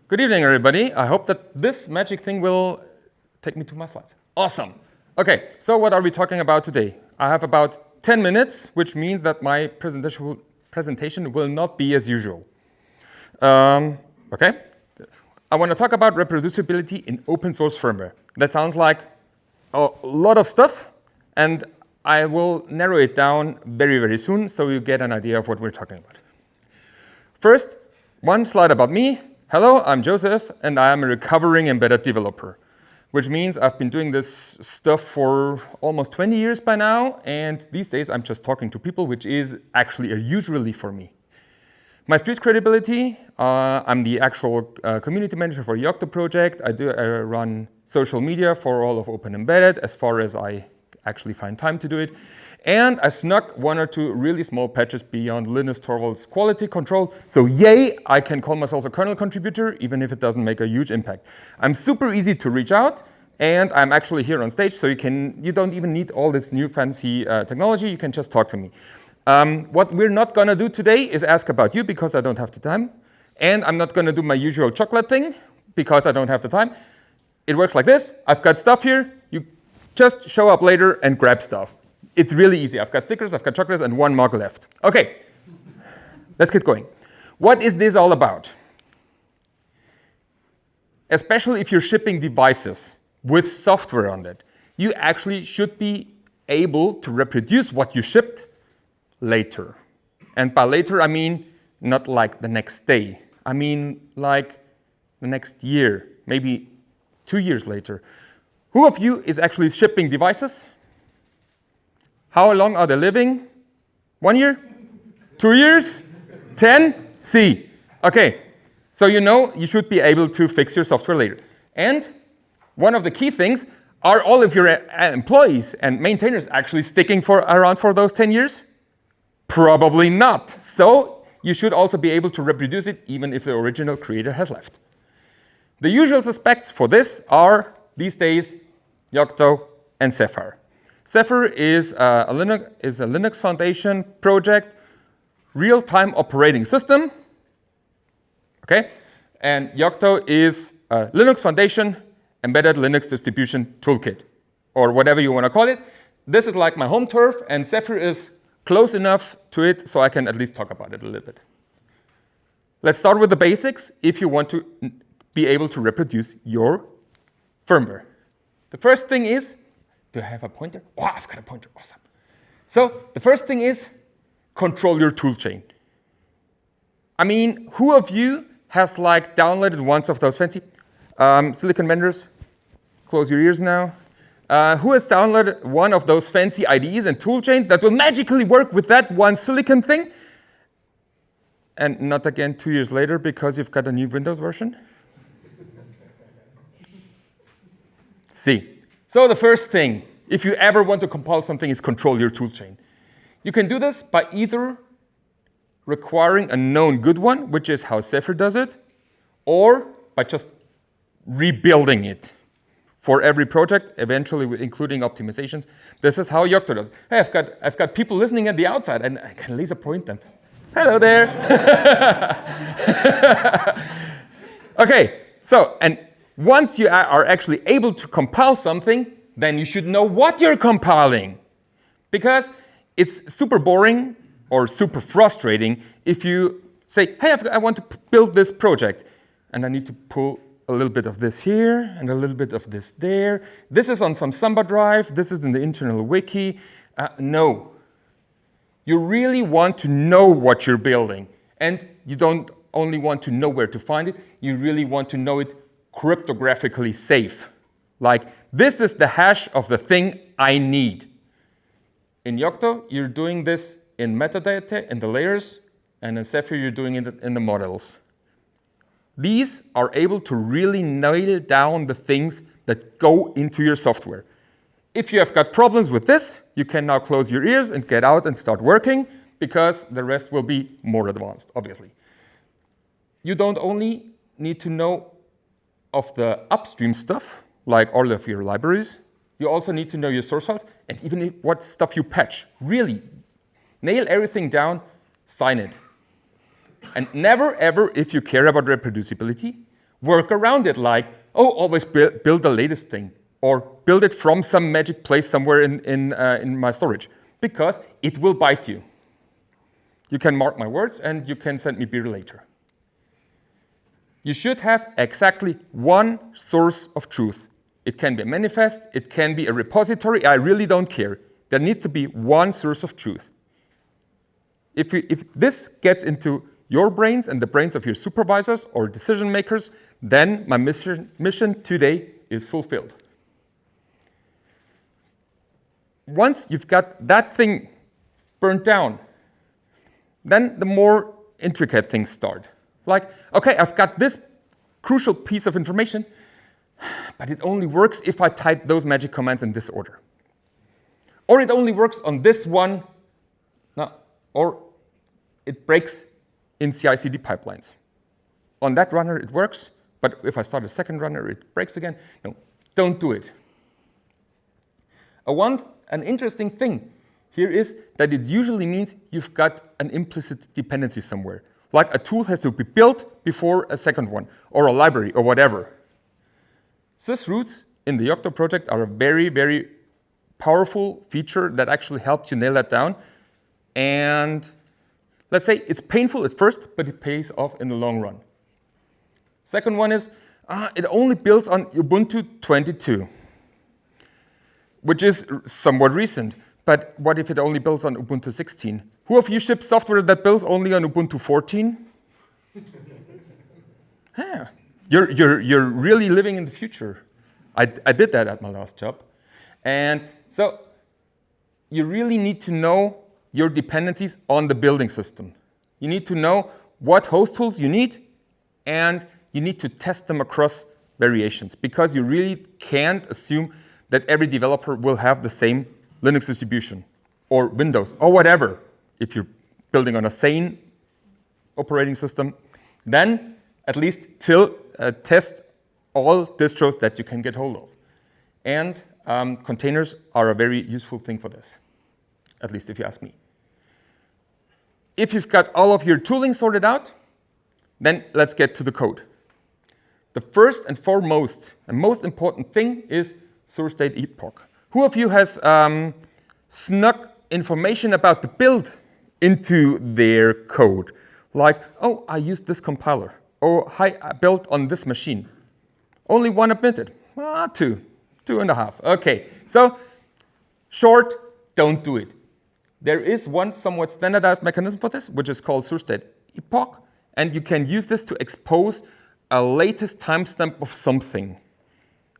Good evening, everybody. I hope that this magic thing will take me to my slides. Awesome. Okay, so what are we talking about today? I have about 10 minutes, which means that my presentation will not be as usual. Okay, I want to talk about reproducibility in open source firmware. That sounds like a lot of stuff, and I will narrow it down very, very soon so you get an idea of what we're talking about. First, one slide about me. Hello, I'm Josef, and I am a recovering embedded developer, which means I've been doing this stuff for almost 20 years by now, and these days I'm just talking to people, which is actually a huge relief for me. My street credibility, I'm the actual community manager for Yocto Project. I run social media for all of OpenEmbedded as far as I actually find time to do it. And I snuck one or two really small patches beyond Linus Torvalds quality control. So yay, I can call myself a kernel contributor, even if it doesn't make a huge impact. I'm super easy to reach out, and I'm actually here on stage, so you don't even need all this new fancy technology. You can just talk to me. What we're not going to do today is ask about you, because I don't have the time. And I'm not going to do my usual chocolate thing, because I don't have the time. It works like this. I've got stuff here. You just show up later and grab stuff. It's really easy. I've got stickers, I've got chocolates, and one mug left. Okay, let's get going. What is this all about? Especially if you're shipping devices with software on it, you actually should be able to reproduce what you shipped later. And by later, I mean not like the next day. I mean like the next year, maybe 2 years later. Who of you is actually shipping devices? How long are they living? 1 year? 2 years? 10? C. Okay, so you know you should be able to fix your software later. And one of the key things, are all of your employees and maintainers actually sticking around for those 10 years? Probably not. So you should also be able to reproduce it even if the original creator has left. The usual suspects for this are, these days, Yocto and Zephyr. Zephyr is a Linux Foundation project, real-time operating system. Okay, and Yocto is a Linux Foundation embedded Linux distribution toolkit, or whatever you want to call it. This is like my home turf, and Zephyr is close enough to it so I can at least talk about it a little bit. Let's start with the basics if you want to be able to reproduce your firmware. The first thing is, do I have a pointer? Oh, I've got a pointer, awesome. So the first thing is control your toolchain. I mean, who of you has like downloaded once of those fancy silicon vendors? Close your ears now. Who has downloaded one of those fancy IDEs and toolchains that will magically work with that one silicon thing? And not again 2 years later because you've got a new Windows version? C. So the first thing, if you ever want to compile something, is control your toolchain. You can do this by either requiring a known good one, which is how Zephyr does it, or by just rebuilding it for every project, eventually including optimizations. This is how Yocto does. Hey, I've got people listening at the outside, and I can laser point them. Hello there. Okay, so, and once you are actually able to compile something, then you should know what you're compiling. Because it's super boring or super frustrating if you say, hey, I want to build this project, and I need to pull a little bit of this here and a little bit of this there. This is on some Samba drive. This is in the internal wiki. No. You really want to know what you're building. And you don't only want to know where to find it, you really want to know it cryptographically safe. Like, this is the hash of the thing I need. In Yocto, you're doing this in metadata, in the layers, and in Zephyr, you're doing it in the models. These are able to really nail down the things that go into your software. If you have got problems with this, you can now close your ears and get out and start working, because the rest will be more advanced, obviously. You don't only need to know of the upstream stuff, like all of your libraries. You also need to know your source files, and even what stuff you patch. Really, nail everything down, sign it. And never, ever, if you care about reproducibility, work around it, like, oh, always build the latest thing, or build it from some magic place somewhere in my storage, because it will bite you. You can mark my words, and you can send me beer later. You should have exactly one source of truth. It can be a manifest, it can be a repository, I really don't care. There needs to be one source of truth. If this gets into your brains and the brains of your supervisors or decision makers, then my mission today is fulfilled. Once you've got that thing burnt down, then the more intricate things start. Like, okay, I've got this crucial piece of information, but it only works if I type those magic commands in this order. Or it only works on this one, no, or it breaks in CI/CD pipelines. On that runner, it works, but if I start a second runner, it breaks again. No, don't do it. An interesting thing here is that it usually means you've got an implicit dependency somewhere. Like a tool has to be built before a second one, or a library, or whatever. Sys roots in the Yocto project are a very, very powerful feature that actually helps you nail that down. And let's say it's painful at first, but it pays off in the long run. Second one is, it only builds on Ubuntu 22, which is somewhat recent. But what if it only builds on Ubuntu 16? Who of you ships software that builds only on Ubuntu 14? Yeah. You're really living in the future. I did that at my last job. And so you really need to know your dependencies on the building system. You need to know what host tools you need, and you need to test them across variations, because you really can't assume that every developer will have the same Linux distribution, or Windows, or whatever. If you're building on a sane operating system, then at least test all distros that you can get hold of. And containers are a very useful thing for this, at least if you ask me. If you've got all of your tooling sorted out, then let's get to the code. The first and foremost and most important thing is source date epoch. Who of you has snuck information about the build into their code? Like, oh, I used this compiler. Or, hi, I built on this machine. Only one admitted. Two and a half. Okay, so short, don't do it. There is one somewhat standardized mechanism for this, which is called source date epoch, and you can use this to expose a latest timestamp of something.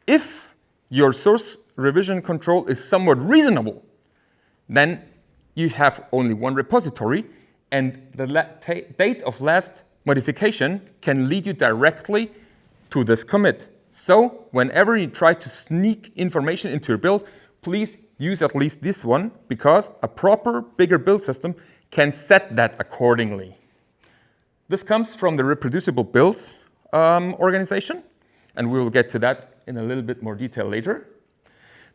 If your source revision control is somewhat reasonable, then you have only one repository, and the date of last modification can lead you directly to this commit. So whenever you try to sneak information into your build, please use at least this one, because a proper, bigger build system can set that accordingly. This comes from the Reproducible builds organization, and we will get to that in a little bit more detail later.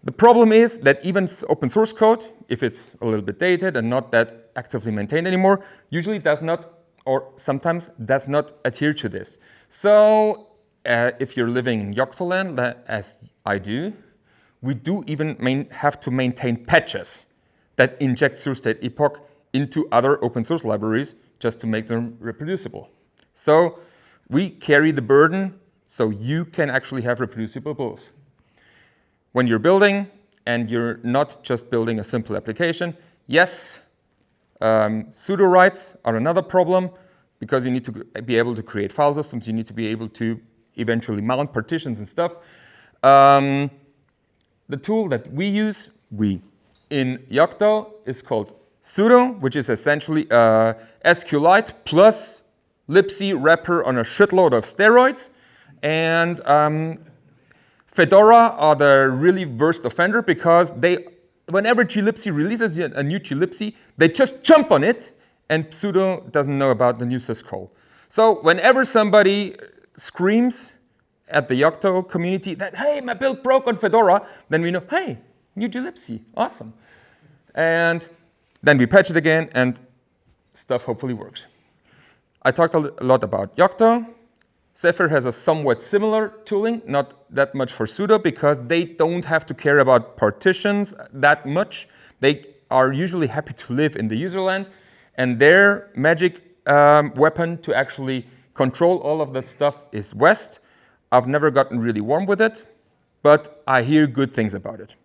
The problem is that even open source code, if it's a little bit dated and not that actively maintained anymore, usually does not, or sometimes does not adhere to this. So if you're living in Yocto land, as I do, we do even have to maintain patches that inject source date epoch into other open source libraries just to make them reproducible. So we carry the burden so you can actually have reproducible builds. When you're building and you're not just building a simple application, yes, sudo writes are another problem, because you need to be able to create file systems, you need to be able to eventually mount partitions and stuff. The tool that we use, in Yocto, is called sudo, which is essentially SQLite plus libc wrapper on a shitload of steroids. And Fedora are the really worst offender, because whenever glibc releases a new glibc, they just jump on it, and sudo doesn't know about the new syscall. So whenever somebody screams at the Yocto community that, hey, my build broke on Fedora, then we know, hey, new glibc, awesome. And then we patch it again, and stuff hopefully works. I talked a lot about Yocto. Zephyr has a somewhat similar tooling, not that much for sudo, because they don't have to care about partitions that much. They are usually happy to live in the userland, and their magic weapon to actually control all of that stuff is West. I've never gotten really warm with it, but I hear good things about it.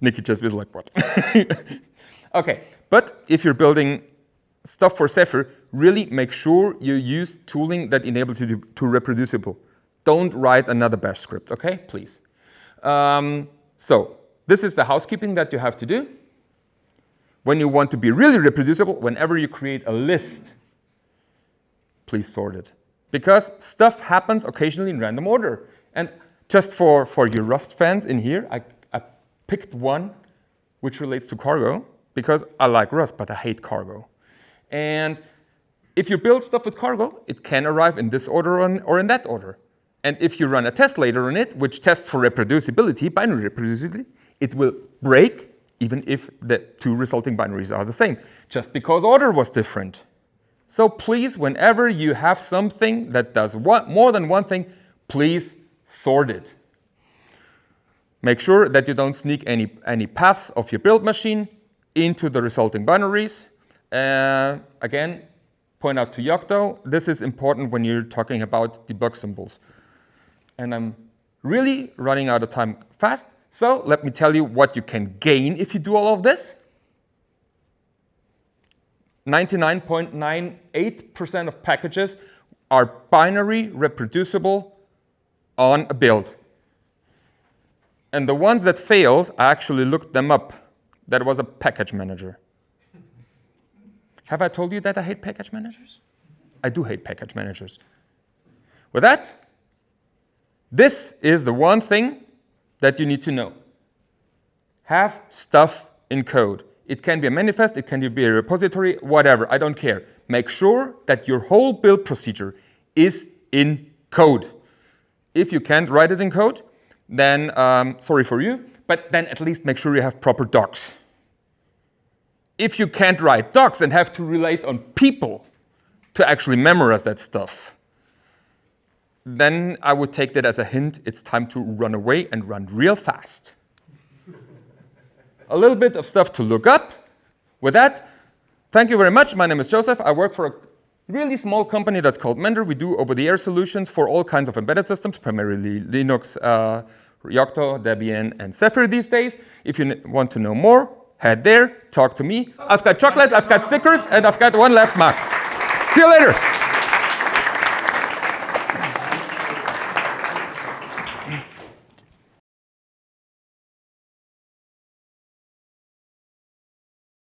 Nikki just was like, what? Okay, but if you're building stuff for Zephyr, really make sure you use tooling that enables you to reproducible. Don't write another bash script, okay? Please. So this is the housekeeping that you have to do. When you want to be really reproducible, whenever you create a list, please sort it. Because stuff happens occasionally in random order. And just for your Rust fans in here, I picked one which relates to cargo, because I like Rust, but I hate cargo. And if you build stuff with cargo, it can arrive in this order or in that order. And if you run a test later on it, which tests for reproducibility, binary reproducibility, it will break even if the two resulting binaries are the same, just because order was different. So please, whenever you have something that does more than one thing, please sort it. Make sure that you don't sneak any paths of your build machine into the resulting binaries. Again, point out to Yocto, this is important when you're talking about debug symbols. And I'm really running out of time fast, so let me tell you what you can gain if you do all of this. 99.98% of packages are binary reproducible on a build. And the ones that failed, I actually looked them up. That was a package manager. Have I told you that I hate package managers? I do hate package managers. With that, this is the one thing that you need to know. Have stuff in code. It can be a manifest, it can be a repository, whatever, I don't care. Make sure that your whole build procedure is in code. If you can't write it in code, then sorry for you, but then at least make sure you have proper docs. If you can't write docs and have to relate on people to actually memorize that stuff, then I would take that as a hint. It's time to run away and run real fast. A little bit of stuff to look up. With that, thank you very much. My name is Josef. I work for a really small company that's called Mender. We do over-the-air solutions for all kinds of embedded systems, primarily Linux, Yocto, Debian, and Zephyr these days. If you want to know more, head there, talk to me. I've got chocolates, I've got stickers, and I've got one left mug. See you later.